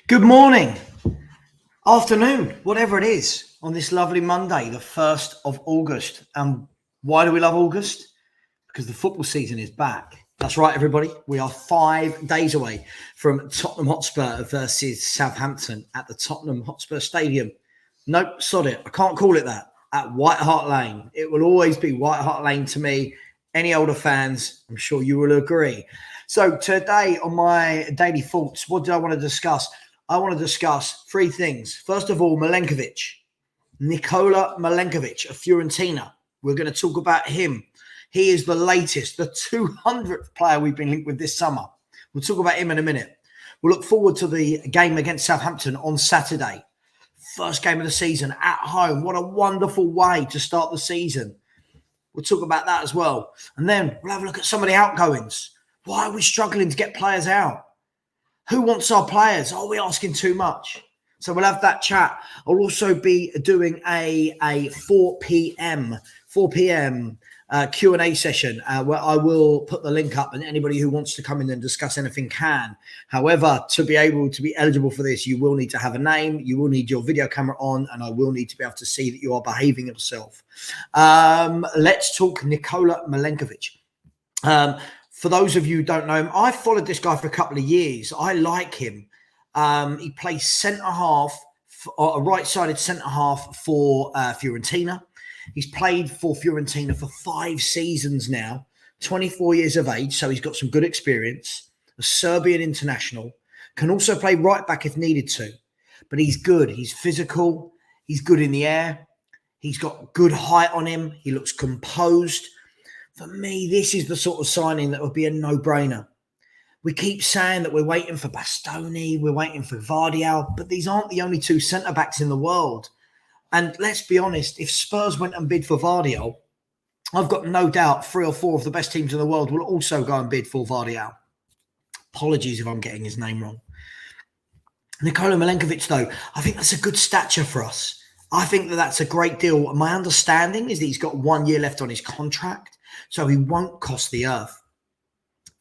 Good morning, afternoon, whatever it is, on this lovely Monday, the 1st of August. And why do we love August? Because the football season is back. That's right, everybody. We are 5 days away from Tottenham Hotspur versus Southampton at the Tottenham Hotspur Stadium. Nope, sod it. I can't call it that. At White Hart Lane. It will always be White Hart Lane to me. Any older fans, I'm sure you will agree. So today on my daily thoughts, what do I want to discuss? I want to discuss 3 things. First of all, Nikola Milenkovic of Fiorentina. We're going to talk about him. He is the latest, the 200th player we've been linked with this summer. We'll talk about him in a minute. We'll look forward to the game against Southampton on Saturday. First game of the season at home. What a wonderful way to start the season. We'll talk about that as well. And then we'll have a look at some of the outgoings. Why are we struggling to get players out? Who wants our players? Are we asking too much? So we'll have that chat. I'll also be doing a 4 p.m. Q&A session where I will put the link up and anybody who wants to come in and discuss anything can. However, to be able to be eligible for this, you will need to have a name, you will need your video camera on, and I will need to be able to see that you are behaving yourself. Let's talk Nikola Milenkovic. For those of you who don't know him, I've followed this guy for a couple of years. I like him. He plays centre-half, a right-sided centre-half for Fiorentina. He's played for Fiorentina for 5 seasons now, 24 years of age, so he's got some good experience. A Serbian international. Can also play right-back if needed to. But he's good. He's physical. He's good in the air. He's got good height on him. He looks composed. For me, this is the sort of signing that would be a no-brainer. We keep saying that we're waiting for Bastoni, we're waiting for Vardial, but these aren't the only 2 centre-backs in the world. And let's be honest, if Spurs went and bid for Vardial, I've got no doubt 3 or 4 of the best teams in the world will also go and bid for Vardial. Apologies if I'm getting his name wrong. Nikola Milenkovic, though, I think that's a good stature for us. I think that that's a great deal. My understanding is that he's got 1 year left on his contract, so he won't cost the earth.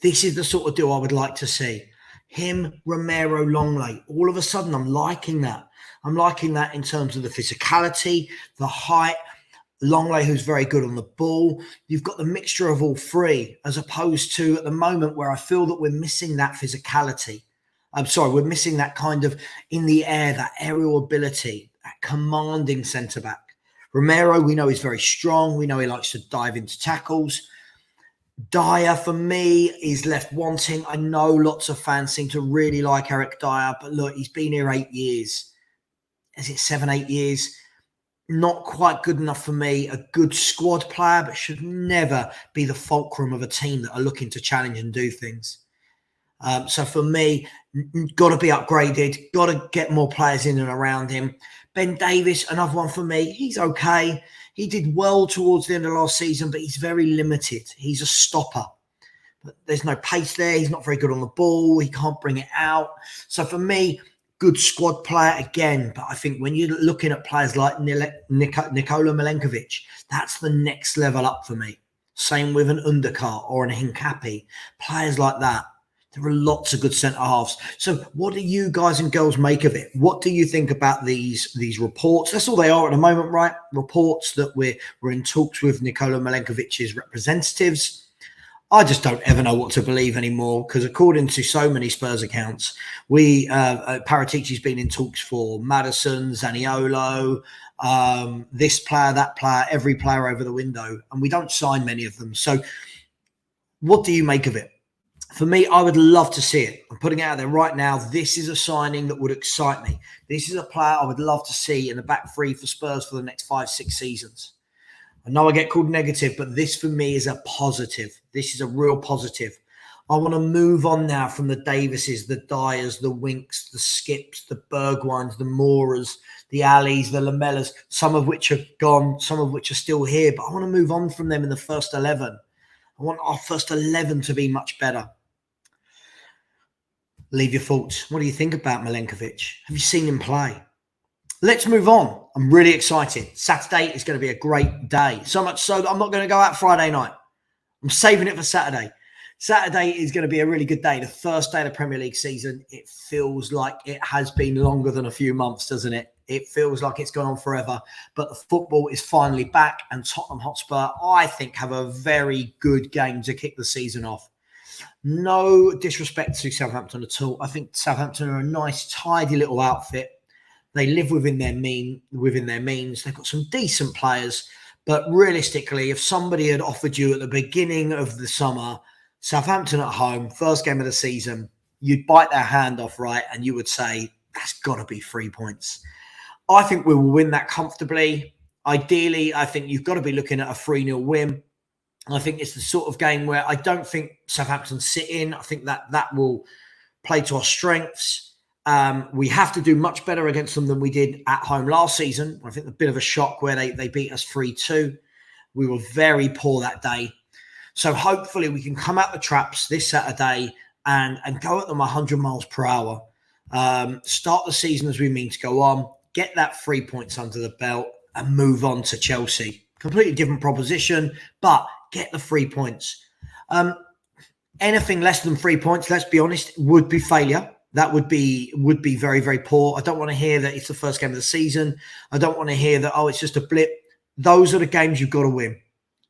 This is the sort of deal I would like to see. Him, Romero, Longley. All of a sudden, I'm liking that. I'm liking that in terms of the physicality, the height. Longley, who's very good on the ball. You've got the mixture of all 3, as opposed to at the moment where I feel that we're missing that physicality. We're missing that kind of in the air, that aerial ability, that commanding centre-back. Romero, we know, is very strong. We know he likes to dive into tackles. Dyer, for me, is left wanting. I know lots of fans seem to really like Eric Dyer, but look, he's been here 8 years. Is it 7, 8 years? Not quite good enough for me. A good squad player, but should never be the fulcrum of a team that are looking to challenge and do things. So for me, got to be upgraded, got to get more players in and around him. Ben Davies, another one for me. He's okay. He did well towards the end of last season, but he's very limited. He's a stopper. But there's no pace there. He's not very good on the ball. He can't bring it out. So for me, good squad player again. But I think when you're looking at players like Nikola Milenkovic, that's the next level up for me. Same with an Undercar or an Hincapi. Players like that. There are lots of good centre-halves. So what do you guys and girls make of it? What do you think about these reports? That's all they are at the moment, right? Reports that we're in talks with Nikola Milenkovic's representatives. I just don't ever know what to believe anymore because according to so many Spurs accounts, Paratici's been in talks for Maddison, Zaniolo, this player, that player, every player over the window, and we don't sign many of them. So what do you make of it? For me, I would love to see it. I'm putting it out there right now. This is a signing that would excite me. This is a player I would love to see in the back 3 for Spurs for the next 5, 6 seasons. I know I get called negative, but this for me is a positive. This is a real positive. I want to move on now from the Davises, the Dyers, the Winks, the Skips, the Bergwines, the Moras, the Allis, the Lamellas, some of which are gone, some of which are still here. But I want to move on from them in the first 11. I want our first 11 to be much better. Leave your thoughts. What do you think about Milenkovic? Have you seen him play? Let's move on. I'm really excited. Saturday is going to be a great day. So much so that I'm not going to go out Friday night. I'm saving it for Saturday. Saturday is going to be a really good day. The first day of the Premier League season. It feels like it has been longer than a few months, doesn't it? It feels like it's gone on forever. But the football is finally back, and Tottenham Hotspur, I think, have a very good game to kick the season off. No disrespect to Southampton at all. I think Southampton are a nice, tidy little outfit. They live within their means. They've got some decent players. But realistically, if somebody had offered you at the beginning of the summer, Southampton at home, first game of the season, you'd bite their hand off, right? And you would say, that's got to be 3 points. I think we will win that comfortably. Ideally, I think you've got to be looking at a 3-0 win. I think it's the sort of game where I don't think Southampton sit in. I think that will play to our strengths. We have to do much better against them than we did at home last season. I think a bit of a shock where they beat us 3-2. We were very poor that day. So hopefully we can come out the traps this Saturday and go at them 100 miles per hour. Start the season as we mean to go on. Get that 3 points under the belt and move on to Chelsea. Completely different proposition, but get the 3 points. Anything less than 3 points, let's be honest, would be failure. That would be very, very poor. I don't want to hear that it's the first game of the season. I don't want to hear that, it's just a blip. Those are the games you've got to win.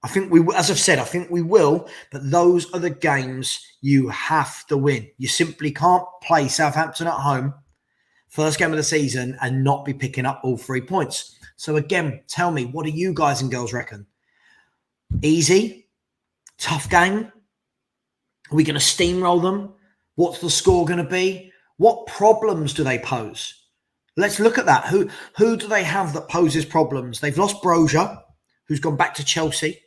I think as I've said, I think we will, but those are the games you have to win. You simply can't play Southampton at home, first game of the season, and not be picking up all 3 points. So again, tell me, what do you guys and girls reckon? Easy? Tough game? Are we going to steamroll them? What's the score going to be? What problems do they pose? Let's look at that. Who do they have that poses problems? They've lost Brozier, who's gone back to Chelsea.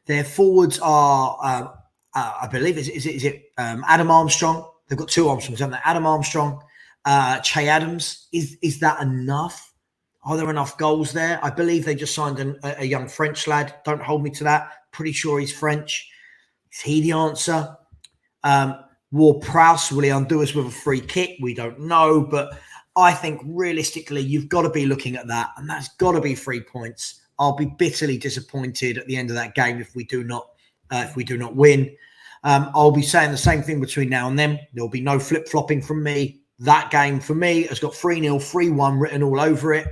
Their forwards are, I believe, is it Adam Armstrong? They've got 2 Armstrongs, haven't they? Adam Armstrong, Che Adams. Is that enough? Are there enough goals there? I believe they just signed a young French lad. Don't hold me to that. Pretty sure he's French. Is he the answer? Ward-Prowse, will he undo us with a free kick? We don't know. But I think realistically, you've got to be looking at that. And that's got to be 3 points. I'll be bitterly disappointed at the end of that game if we do not win. I'll be saying the same thing between now and then. There'll be no flip-flopping from me. That game for me has got 3-0, 3-1 written all over it.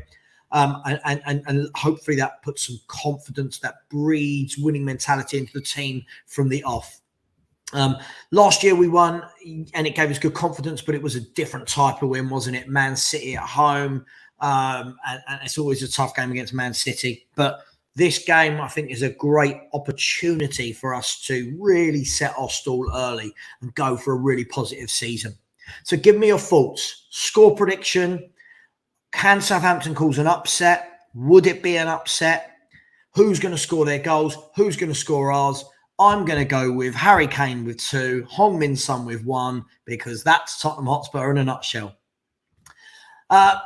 And hopefully that puts some confidence, that breeds winning mentality into the team from the off. Last year we won and it gave us good confidence, but it was a different type of win, wasn't it? Man City at home. And it's always a tough game against Man City. But this game, I think, is a great opportunity for us to really set our stall early and go for a really positive season. So give me your thoughts. Score prediction. Can Southampton cause an upset? Would it be an upset? Who's going to score their goals? Who's going to score ours? I'm going to go with Harry Kane with 2, Heung-min Son with 1, because that's Tottenham Hotspur in a nutshell.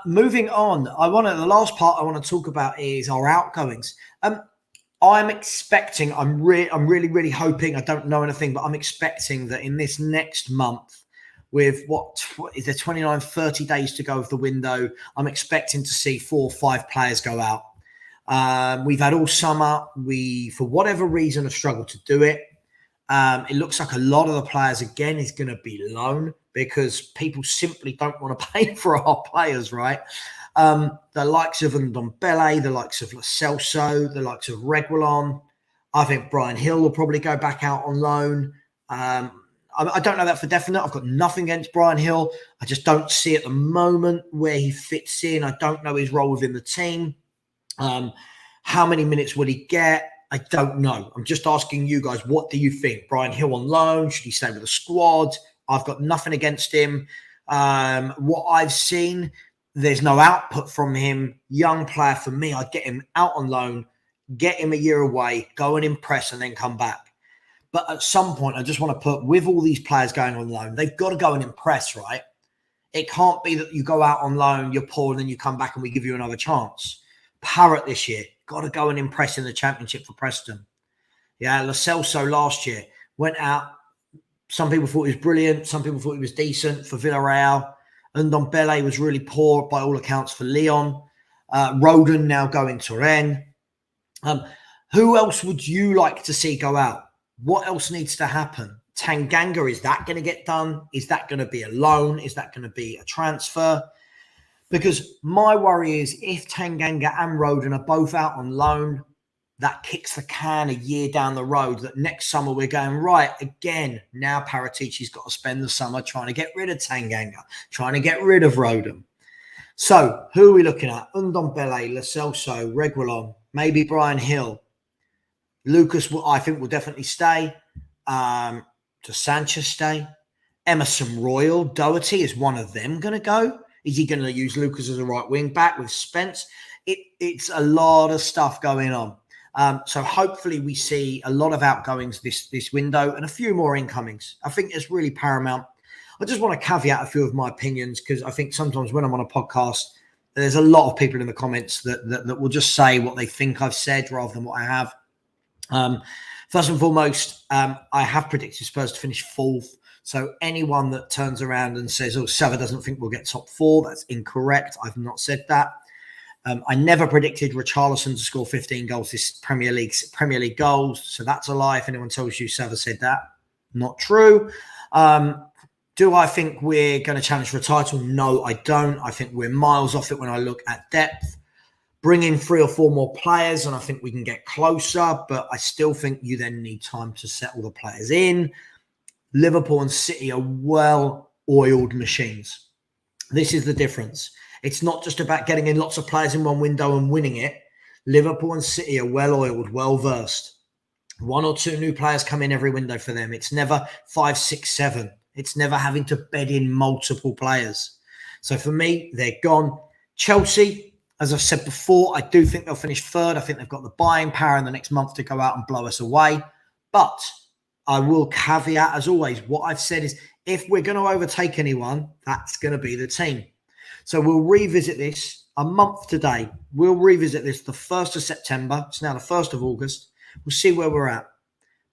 Moving on, the last part I want to talk about is our outgoings. I'm expecting, I'm really hoping, I don't know anything, but I'm expecting that in this next month, with what is there 29, 30 days to go of the window, I'm expecting to see 4 or 5 players go out. We've had all summer. We, for whatever reason, have struggled to do it. It looks like a lot of the players, again, is going to be loan because people simply don't want to pay for our players, right? The likes of Ndombele, the likes of Lo Celso, the likes of Reguilon. I think Brian Hill will probably go back out on loan. I don't know that for definite. I've got nothing against Brian Hill. I just don't see at the moment where he fits in. I don't know his role within the team. How many minutes will he get? I don't know. I'm just asking you guys, what do you think? Brian Hill on loan? Should he stay with the squad? I've got nothing against him. What I've seen, there's no output from him. Young player for me. I'd get him out on loan, get him a year away, go and impress and then come back. But at some point, I just want to put, with all these players going on loan, they've got to go and impress, right? It can't be that you go out on loan, you're poor, and then you come back and we give you another chance. Parrott this year, got to go and impress in the Championship for Preston. Yeah, Lo Celso last year went out. Some people thought he was brilliant. Some people thought he was decent for Villarreal. Ndombele was really poor by all accounts for Lyon. Rodon now going to Rennes. Who else would you like to see go out? What else needs to happen? Tanganga, is that going to get done? Is that going to be a loan? Is that going to be a transfer? Because my worry is if Tanganga and Roden are both out on loan, that kicks the can a year down the road, that next summer we're going, right, again, now Paratici's got to spend the summer trying to get rid of Tanganga, trying to get rid of Roden. So who are we looking at? Ndombele, Lo Celso, Reguilon, maybe Brian Hill. Lucas, I think, will definitely stay. Does Sanchez stay? Emerson Royal, Doherty, is one of them going to go? Is he going to use Lucas as a right wing back with Spence? It's a lot of stuff going on. So hopefully we see a lot of outgoings this window and a few more incomings. I think it's really paramount. I just want to caveat a few of my opinions, because I think sometimes when I'm on a podcast, there's a lot of people in the comments that will just say what they think I've said rather than what I have. First and foremost, I have predicted Spurs to finish 4th. So anyone that turns around and says, oh, Savva doesn't think we'll get top 4, that's incorrect. I've not said that. I never predicted Richarlison to score 15 goals this Premier League goals. So that's a lie if anyone tells you Savva said that. Not true. Do I think we're going to challenge for a title? No, I don't. I think we're miles off it when I look at depth. Bring in 3 or 4 more players and I think we can get closer, but I still think you then need time to settle the players in. Liverpool and City are well-oiled machines. This is the difference. It's not just about getting in lots of players in one window and winning it. Liverpool and City are well-oiled, well-versed. 1 or 2 new players come in every window for them. It's never 5, 6, 7. It's never having to bed in multiple players. So for me, they're gone. Chelsea, as I've said before, I do think they'll finish 3rd. I think they've got the buying power in the next month to go out and blow us away. But I will caveat, as always, what I've said is if we're going to overtake anyone, that's going to be the team. So we'll revisit this a month today. We'll revisit this the 1st of September. It's now the 1st of August. We'll see where we're at.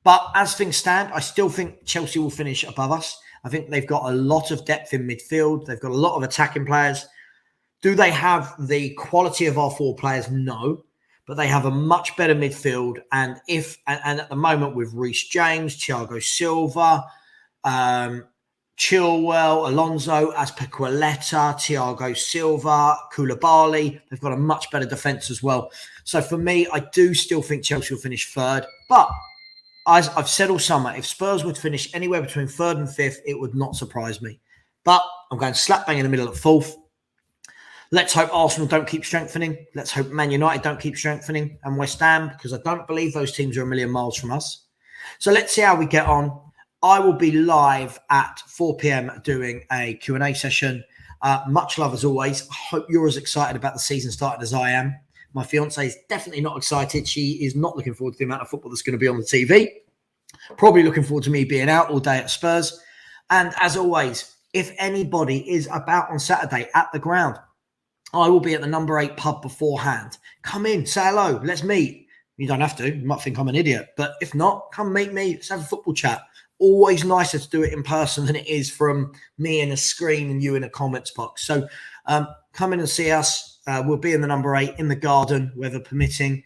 But as things stand, I still think Chelsea will finish above us. I think they've got a lot of depth in midfield. They've got a lot of attacking players. Do they have the quality of our 4 players? No. But they have a much better midfield. And at the moment with Reece James, Thiago Silva, Chilwell, Alonso, Azpilicueta, Thiago Silva, Koulibaly, they've got a much better defence as well. So for me, I do still think Chelsea will finish 3rd. But as I've said all summer, if Spurs would finish anywhere between 3rd and 5th, it would not surprise me. But I'm going slap bang in the middle at 4th. Let's hope Arsenal don't keep strengthening. Let's hope Man United don't keep strengthening, and West Ham, because I don't believe those teams are a million miles from us. So let's see how we get on. I will be live at 4 p.m. doing a Q&A session. Much love as always. I hope you're as excited about the season starting as I am. My fiance is definitely not excited. She is not looking forward to the amount of football that's going to be on the TV. Probably looking forward to me being out all day at Spurs. And as always, if anybody is about on Saturday at the ground, I will be at the number 8 pub beforehand. Come in, say hello, let's meet. You don't have to. You might think I'm an idiot. But if not, come meet me. Let's have a football chat. Always nicer to do it in person than it is from me in a screen and you in a comments box. So come in and see us. We'll be in the number 8 in the garden, weather permitting,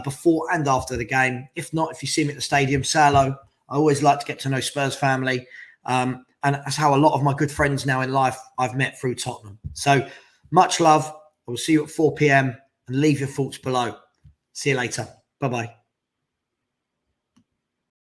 before and after the game. If not, if you see me at the stadium, say hello. I always like to get to know Spurs family. And that's how a lot of my good friends now in life I've met through Tottenham. So much love. I will see you at 4 p.m. and leave your thoughts below. See you later. Bye-bye.